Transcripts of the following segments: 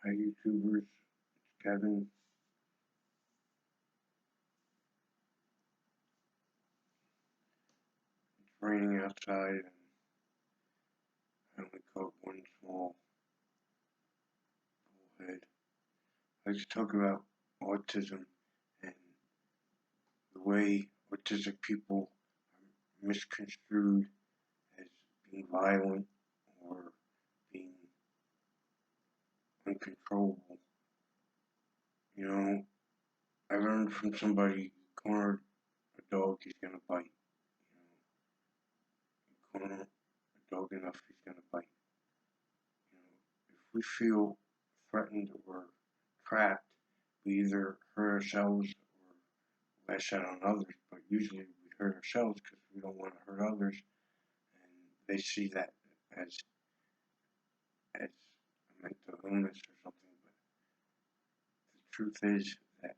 Hi YouTubers, it's Kevin. It's raining outside and I only caught one small bullhead. I just talk about autism and the way autistic people are misconstrued as being violent or being uncontrollable. You know, I learned from somebody, you corner a dog, he's gonna bite. You corner a dog enough, he's gonna bite. If we feel threatened or trapped, we either hurt ourselves or lash out on others, but usually we hurt ourselves because we don't want to hurt others, and they see that as a mental illness or something. But the truth is that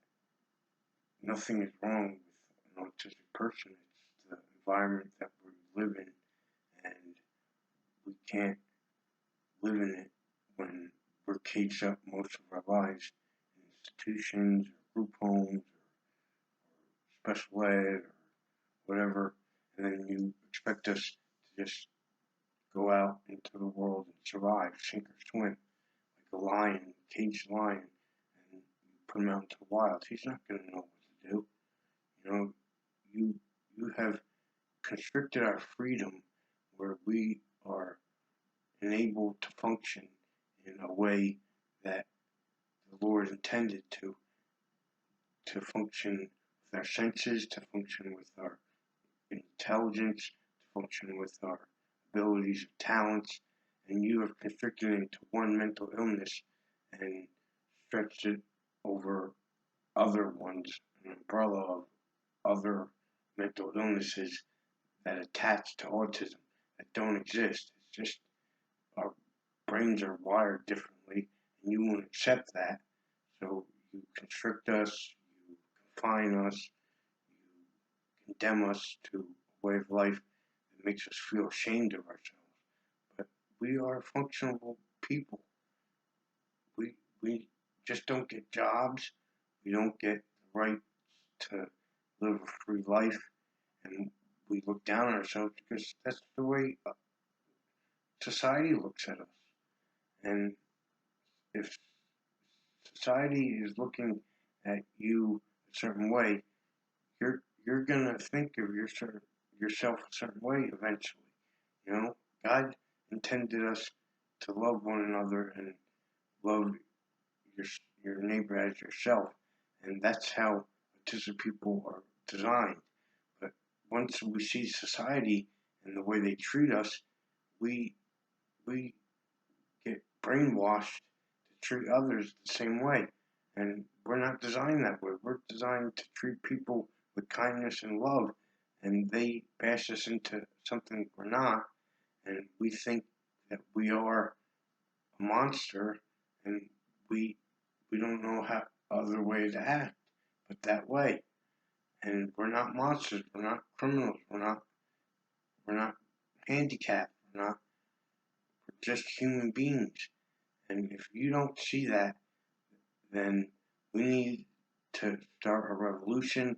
nothing is wrong with an autistic person. It's the environment that we live in, and we can't live in it when we're caged up most of our lives in institutions or group homes or special ed or whatever, and then you expect us to just go out into the world and survive, sink or swim, like a lion, caged lion, and you put him out into the wild. He's not going to know what to do. You know, you you have constricted our freedom where we are enabled to function in a way that the Lord intended to function with our senses, to function with our intelligence, to function with our abilities and talents, and you have constricted it into one mental illness and stretched it over other ones, an umbrella of other mental illnesses that attach to autism that don't exist. It's just our brains are wired differently, and you won't accept that. So you constrict us, you confine us, you condemn us to a way of life that makes us feel ashamed of ourselves. But we are functional people. We just don't get jobs. We don't get the right to live a free life, and we look down on ourselves because that's the way society looks at us. And if society is looking at you a certain way, you're gonna think of yourself a certain way eventually. You know, God intended us to love one another and love your your neighbor as yourself, and that's how autistic people are designed. But once we see society and the way they treat us, we we get brainwashed to treat others the same way. And we're not designed that way. We're designed to treat people with kindness and love, and they bash us into something we're not, and we think that we are a monster, and we we don't know how other way to act but that way. And we're not monsters. We're not criminals. We're not handicapped. We're just human beings. And if you don't see that, then we need to start a revolution,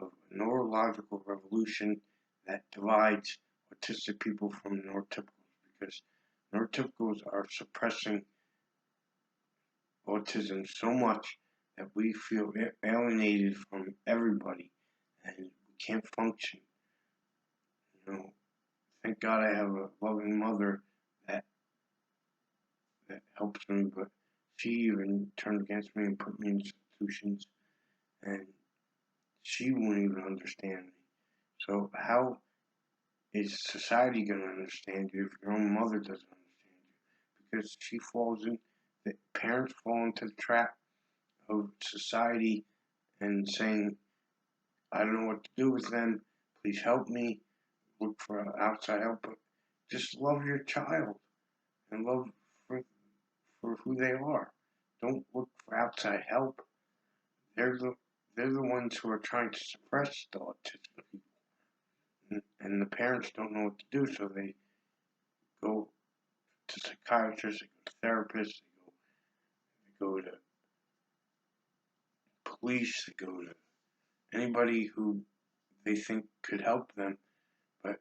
a neurological revolution that divides autistic people from neurotypicals, because neurotypicals are suppressing autism so much that we feel alienated from everybody and we can't function. You know, thank God I have a loving mother that helps me, but she even turned against me and put me in institutions, and she won't even understand me. So how is society going to understand you if your own mother doesn't understand you? Because the parents fall into the trap of society and saying, I don't know what to do with them, please help me, look for outside help, but just love your child and love for, for who they are. Don't look for outside help. They're the they're the ones who are trying to suppress the autistic people, and the parents don't know what to do, so they go to psychiatrists, they go to therapists, they go go to police, they go to anybody who they think could help them, but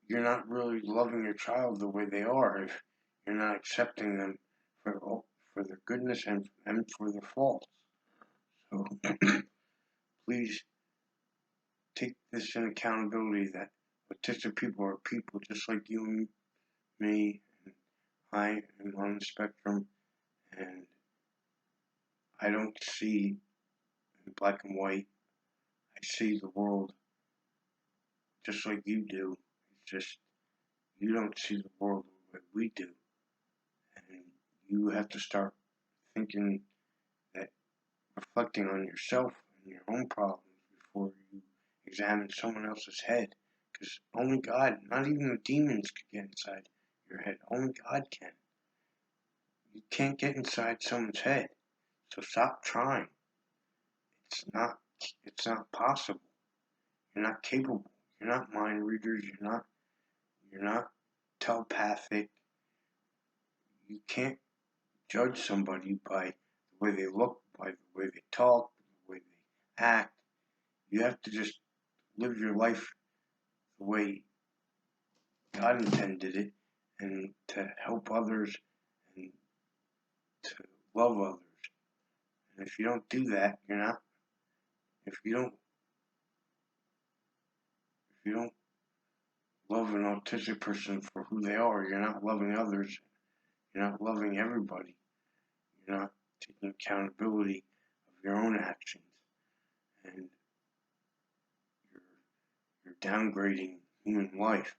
you're not really loving your child the way they are if you're not accepting them for their goodness and for their faults. So please take this in accountability that autistic people are people just like you and me, and I am on the spectrum, and I don't see in black and white. I see the world just like you do. It's just you don't see the world the way we do. And you have to start thinking that reflecting on yourself and your own problems before you examine someone else's head. Because only God, not even the demons, can get inside your head. Only God can. You can't get inside someone's head. So stop trying. It's not possible. You're not capable. You're not mind readers. You're not telepathic. You can't judge somebody by the way they look, by the way they talk, the way they act. You have to just live your life the way God intended it, and to help others and to love others. And if you don't do that, you're not. If you don't love an autistic person for who they are, you're not loving others. You're not loving everybody. You're not taking accountability of your own actions, and you're downgrading human life.